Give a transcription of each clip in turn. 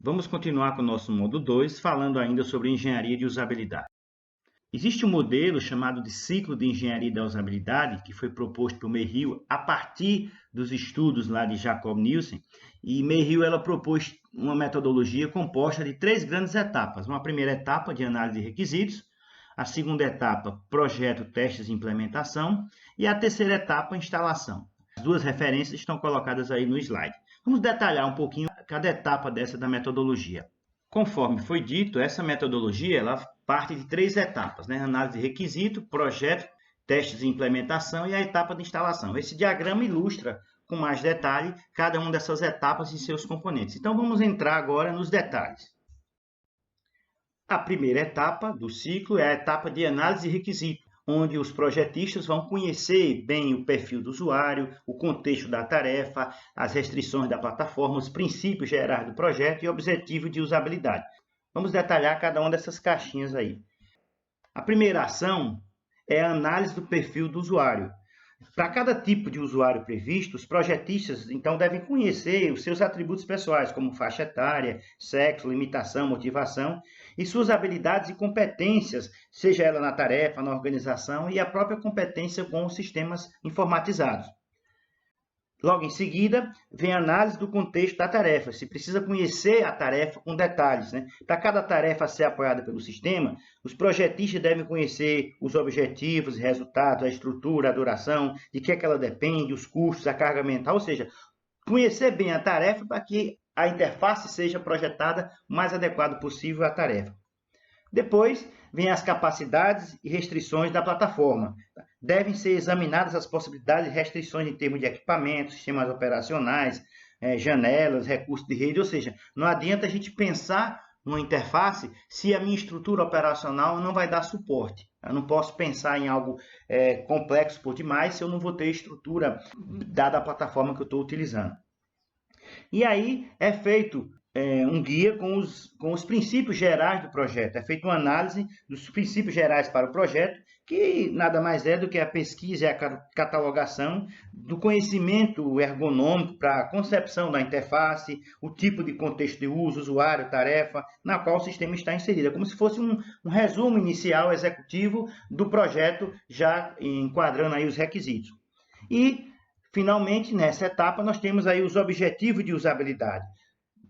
Vamos continuar com o nosso módulo 2, falando ainda sobre engenharia de usabilidade. Existe um modelo chamado de ciclo de engenharia da usabilidade, que foi proposto por Mayhew a partir dos estudos lá de Jacob Nielsen. E Mayhew ela propôs uma metodologia composta de 3 grandes etapas. Uma primeira etapa de análise de requisitos, a segunda etapa, projeto, testes e implementação, e a terceira etapa, instalação. As 2 referências estão colocadas aí no slide. Vamos detalhar um pouquinho cada etapa dessa da metodologia. Conforme foi dito, essa metodologia ela parte de 3 etapas, né? Análise de requisito, projeto, testes e implementação e a etapa de instalação. Esse diagrama ilustra com mais detalhe cada uma dessas etapas e seus componentes. Então vamos entrar agora nos detalhes. A primeira etapa do ciclo é a etapa de análise de requisito, onde os projetistas vão conhecer bem o perfil do usuário, o contexto da tarefa, as restrições da plataforma, os princípios gerais do projeto e o objetivo de usabilidade. Vamos detalhar cada uma dessas caixinhas aí. A primeira ação é a análise do perfil do usuário. Para cada tipo de usuário previsto, os projetistas então devem conhecer os seus atributos pessoais, como faixa etária, sexo, limitação, motivação, e suas habilidades e competências, seja ela na tarefa, na organização e a própria competência com os sistemas informatizados. Logo em seguida, vem a análise do contexto da tarefa. Se precisa conhecer a tarefa com detalhes, né? Para cada tarefa ser apoiada pelo sistema, os projetistas devem conhecer os objetivos, resultados, a estrutura, a duração, de que é que ela depende, os custos, a carga mental, ou seja, conhecer bem a tarefa para que a interface seja projetada o mais adequado possível à tarefa. Depois, vem as capacidades e restrições da plataforma. Devem ser examinadas as possibilidades e restrições em termos de equipamentos, sistemas operacionais, janelas, recursos de rede, ou seja, não adianta a gente pensar numa interface se a minha estrutura operacional não vai dar suporte. Eu não posso pensar em algo complexo por demais se eu não vou ter estrutura dada a plataforma que eu estou utilizando. E aí é feito um guia com os princípios gerais do projeto. É feita uma análise dos princípios gerais para o projeto, que nada mais é do que a pesquisa e a catalogação do conhecimento ergonômico para a concepção da interface, o tipo de contexto de uso, usuário, tarefa, na qual o sistema está inserido. É como se fosse um resumo inicial executivo do projeto, já enquadrando aí os requisitos. E, finalmente, nessa etapa, nós temos aí os objetivos de usabilidade.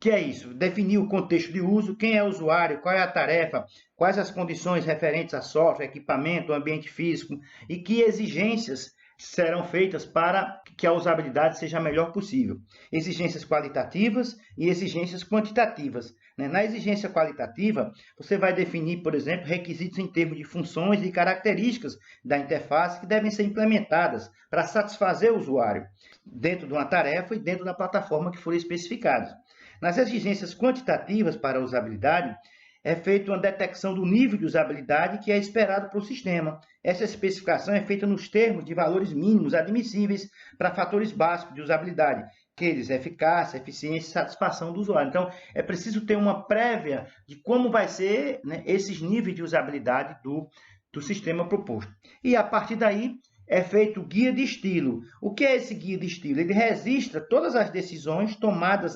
Que é isso? Definir o contexto de uso, quem é o usuário, qual é a tarefa, quais as condições referentes a software, equipamento, ambiente físico e que exigências serão feitas para que a usabilidade seja a melhor possível. Exigências qualitativas e exigências quantitativas. Na exigência qualitativa, você vai definir, por exemplo, requisitos em termos de funções e características da interface que devem ser implementadas para satisfazer o usuário dentro de uma tarefa e dentro da plataforma que for especificada. Nas exigências quantitativas para a usabilidade, é feita uma detecção do nível de usabilidade que é esperado para o sistema. Essa especificação é feita nos termos de valores mínimos admissíveis para fatores básicos de usabilidade, aqueles eficácia, eficiência e satisfação do usuário. Então, é preciso ter uma prévia de como vai ser, né, esses níveis de usabilidade do sistema proposto. E, a partir daí, é feito o guia de estilo. O que é esse guia de estilo? Ele registra todas as decisões tomadas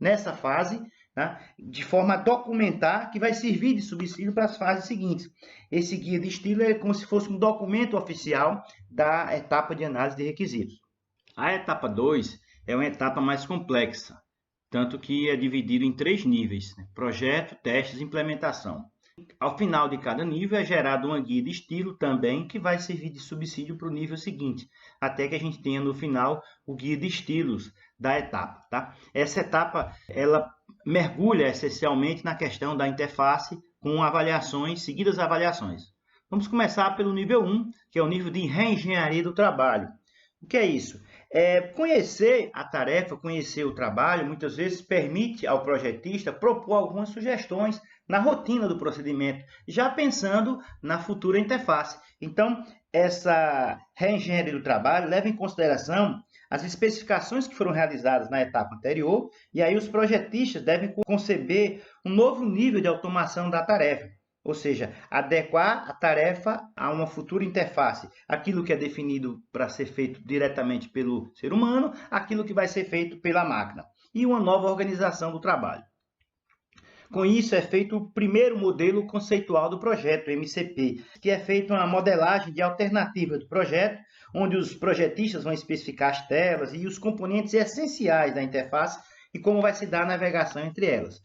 nessa fase, tá? De forma a documentar, que vai servir de subsídio para as fases seguintes. Esse guia de estilo é como se fosse um documento oficial da etapa de análise de requisitos. A etapa 2 é uma etapa mais complexa, tanto que é dividido em 3 níveis, né? Projeto, testes e implementação. Ao final de cada nível é gerado uma guia de estilo também, que vai servir de subsídio para o nível seguinte, até que a gente tenha no final o guia de estilos da etapa. Tá? Essa etapa ela mergulha essencialmente na questão da interface com seguidas avaliações. Vamos começar pelo nível 1, que é o nível de reengenharia do trabalho. O que é isso? Conhecer a tarefa, conhecer o trabalho, muitas vezes permite ao projetista propor algumas sugestões na rotina do procedimento, já pensando na futura interface. Então, essa reengenharia do trabalho leva em consideração as especificações que foram realizadas na etapa anterior, e aí os projetistas devem conceber um novo nível de automação da tarefa. ou seja, adequar a tarefa a uma futura interface. Aquilo que é definido para ser feito diretamente pelo ser humano, aquilo que vai ser feito pela máquina. E uma nova organização do trabalho. Com isso, é feito o primeiro modelo conceitual do projeto, MCP, que é feita uma modelagem de alternativa do projeto, onde os projetistas vão especificar as telas e os componentes essenciais da interface e como vai se dar a navegação entre elas.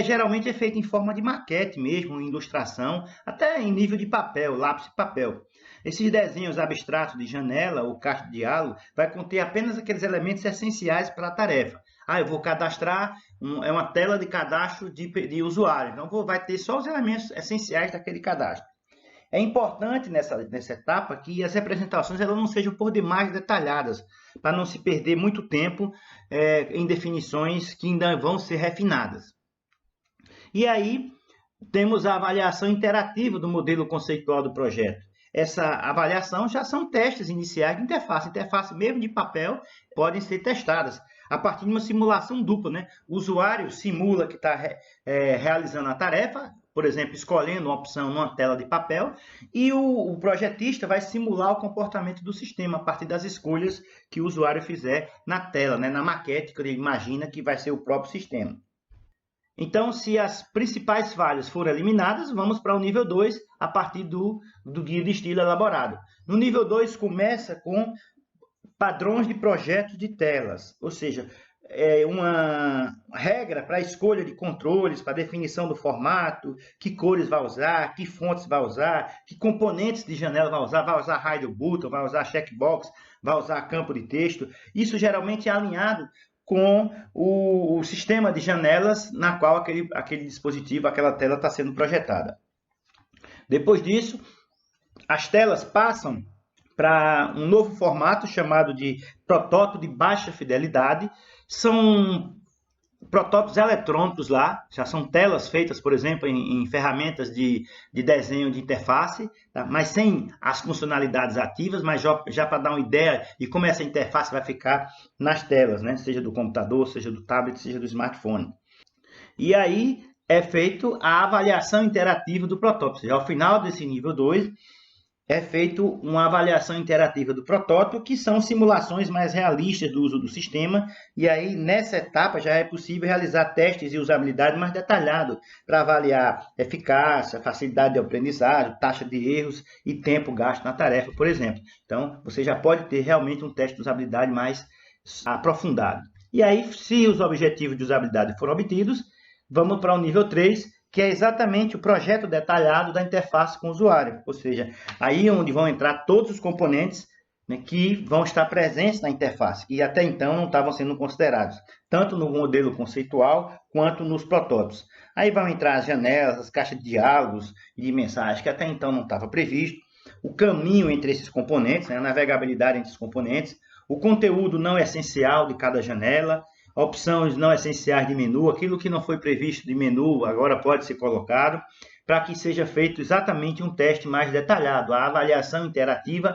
Geralmente é feito em forma de maquete mesmo, em ilustração, até em nível de papel, lápis e papel. Esses desenhos abstratos de janela ou caixa de diálogo vai conter apenas aqueles elementos essenciais para a tarefa. Eu vou cadastrar, é uma tela de cadastro de usuário, então vai ter só os elementos essenciais daquele cadastro. É importante nessa etapa que as representações elas não sejam por demais detalhadas, para não se perder muito tempo em definições que ainda vão ser refinadas. E aí, temos a avaliação interativa do modelo conceitual do projeto. Essa avaliação já são testes iniciais de interface. Interface mesmo de papel podem ser testadas a partir de uma simulação dupla, né? O usuário simula que está realizando a tarefa, por exemplo, escolhendo uma opção numa tela de papel, e o projetista vai simular o comportamento do sistema a partir das escolhas que o usuário fizer na tela, né? Na maquete que ele imagina que vai ser o próprio sistema. Então, se as principais falhas forem eliminadas, vamos para o nível 2, a partir do guia de estilo elaborado. No nível 2, começa com padrões de projetos de telas, ou seja, uma regra para a escolha de controles, para a definição do formato, que cores vai usar, que fontes vai usar, que componentes de janela vai usar raio button, vai usar checkbox, vai usar campo de texto. Isso geralmente é alinhado com o sistema de janelas na qual aquele dispositivo, aquela tela está sendo projetada. Depois disso, as telas passam para um novo formato chamado de protótipo de baixa fidelidade. São protótipos eletrônicos lá, já são telas feitas, por exemplo, em ferramentas de desenho de interface, tá? Mas sem as funcionalidades ativas, mas já para dar uma ideia de como essa interface vai ficar nas telas, né? Seja do computador, seja do tablet, seja do smartphone. E aí é feito a avaliação interativa do protótipo, ou seja, ao final desse nível 2, é feito uma avaliação interativa do protótipo, que são simulações mais realistas do uso do sistema, e aí nessa etapa já é possível realizar testes de usabilidade mais detalhados para avaliar eficácia, facilidade de aprendizagem, taxa de erros e tempo gasto na tarefa, por exemplo. Então, você já pode ter realmente um teste de usabilidade mais aprofundado. E aí, se os objetivos de usabilidade foram obtidos, vamos para o nível 3, que é exatamente o projeto detalhado da interface com o usuário, ou seja, aí onde vão entrar todos os componentes, né, que vão estar presentes na interface, que até então não estavam sendo considerados, tanto no modelo conceitual quanto nos protótipos. Aí vão entrar as janelas, as caixas de diálogos e de mensagens, que até então não estava previsto, o caminho entre esses componentes, né, a navegabilidade entre os componentes, o conteúdo não essencial de cada janela, opções não essenciais de menu, aquilo que não foi previsto de menu agora pode ser colocado, para que seja feito exatamente um teste mais detalhado, a avaliação interativa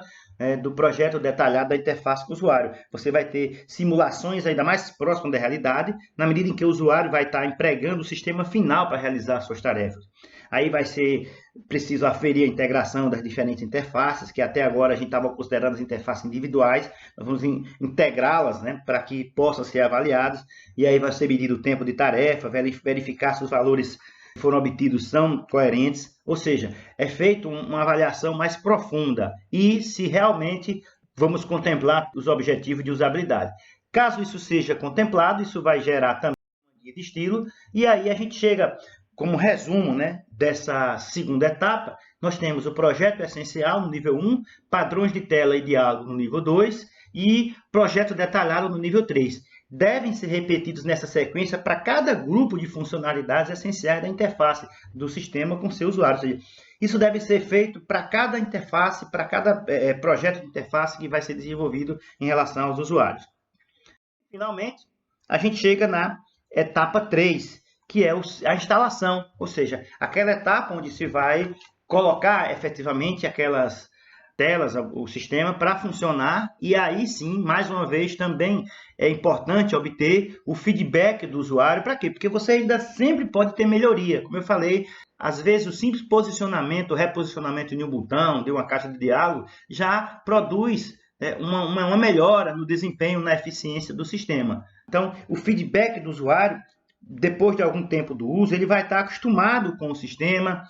do projeto detalhado da interface com o usuário. Você vai ter simulações ainda mais próximas da realidade, na medida em que o usuário vai estar empregando o sistema final para realizar suas tarefas. Aí vai ser preciso aferir a integração das diferentes interfaces, que até agora a gente estava considerando as interfaces individuais, nós vamos integrá-las, né, para que possam ser avaliadas, e aí vai ser medido o tempo de tarefa, verificar se os valores que foram obtidos são coerentes, ou seja, é feita uma avaliação mais profunda e se realmente vamos contemplar os objetivos de usabilidade. Caso isso seja contemplado, isso vai gerar também um guia de estilo, e aí a gente chega, como resumo, né, dessa segunda etapa, nós temos o projeto essencial no nível 1, padrões de tela e diálogo no nível 2 e projeto detalhado no nível 3. Devem ser repetidos nessa sequência para cada grupo de funcionalidades essenciais da interface do sistema com seu usuário. Ou seja, isso deve ser feito para cada interface, para cada projeto de interface que vai ser desenvolvido em relação aos usuários. Finalmente, a gente chega na etapa 3, que é a instalação, ou seja, aquela etapa onde se vai colocar efetivamente aquelas telas o sistema para funcionar, e aí sim, mais uma vez, também é importante obter o feedback do usuário. Para quê? Porque você ainda sempre pode ter melhoria. Como eu falei, às vezes o simples posicionamento, reposicionamento de um botão, de uma caixa de diálogo, já produz uma melhora no desempenho, na eficiência do sistema. Então, o feedback do usuário, depois de algum tempo do uso, ele vai estar acostumado com o sistema,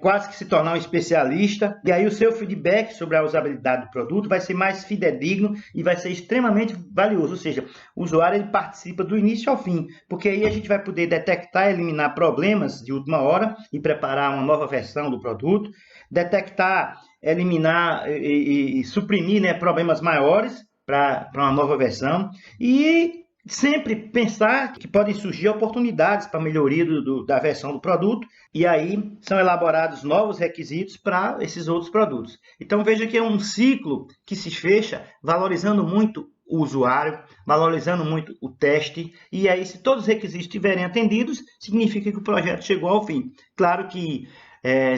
quase que se tornar um especialista, e aí o seu feedback sobre a usabilidade do produto vai ser mais fidedigno e vai ser extremamente valioso, ou seja, o usuário ele participa do início ao fim, porque aí a gente vai poder detectar e eliminar problemas de última hora e preparar uma nova versão do produto, detectar, eliminar e suprimir, né, problemas maiores para uma nova versão, e sempre pensar que podem surgir oportunidades para melhoria da versão do produto, e aí são elaborados novos requisitos para esses outros produtos. Então veja que é um ciclo que se fecha valorizando muito o usuário, valorizando muito o teste, e aí se todos os requisitos estiverem atendidos, significa que o projeto chegou ao fim. Claro que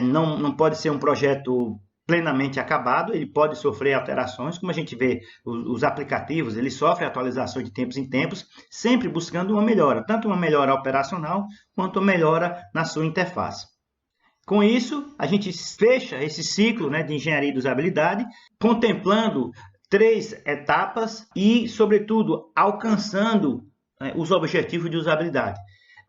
não pode ser um projeto plenamente acabado, ele pode sofrer alterações, como a gente vê, os aplicativos, eles sofrem atualizações de tempos em tempos, sempre buscando uma melhora, tanto uma melhora operacional, quanto uma melhora na sua interface. Com isso, a gente fecha esse ciclo, né, de engenharia de usabilidade, contemplando 3 etapas e, sobretudo, alcançando, né, os objetivos de usabilidade.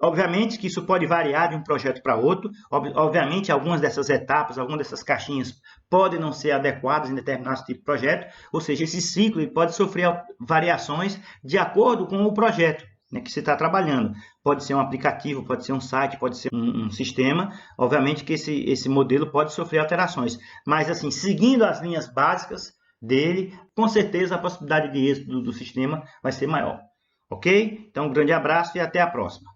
Obviamente que isso pode variar de um projeto para outro, obviamente algumas dessas etapas, algumas dessas caixinhas podem não ser adequadas em determinados tipos de projeto, ou seja, esse ciclo pode sofrer variações de acordo com o projeto, né, que você está trabalhando. Pode ser um aplicativo, pode ser um site, pode ser um sistema, obviamente que esse modelo pode sofrer alterações, mas assim, seguindo as linhas básicas dele, com certeza a possibilidade de êxito do sistema vai ser maior. Ok? Então, um grande abraço e até a próxima.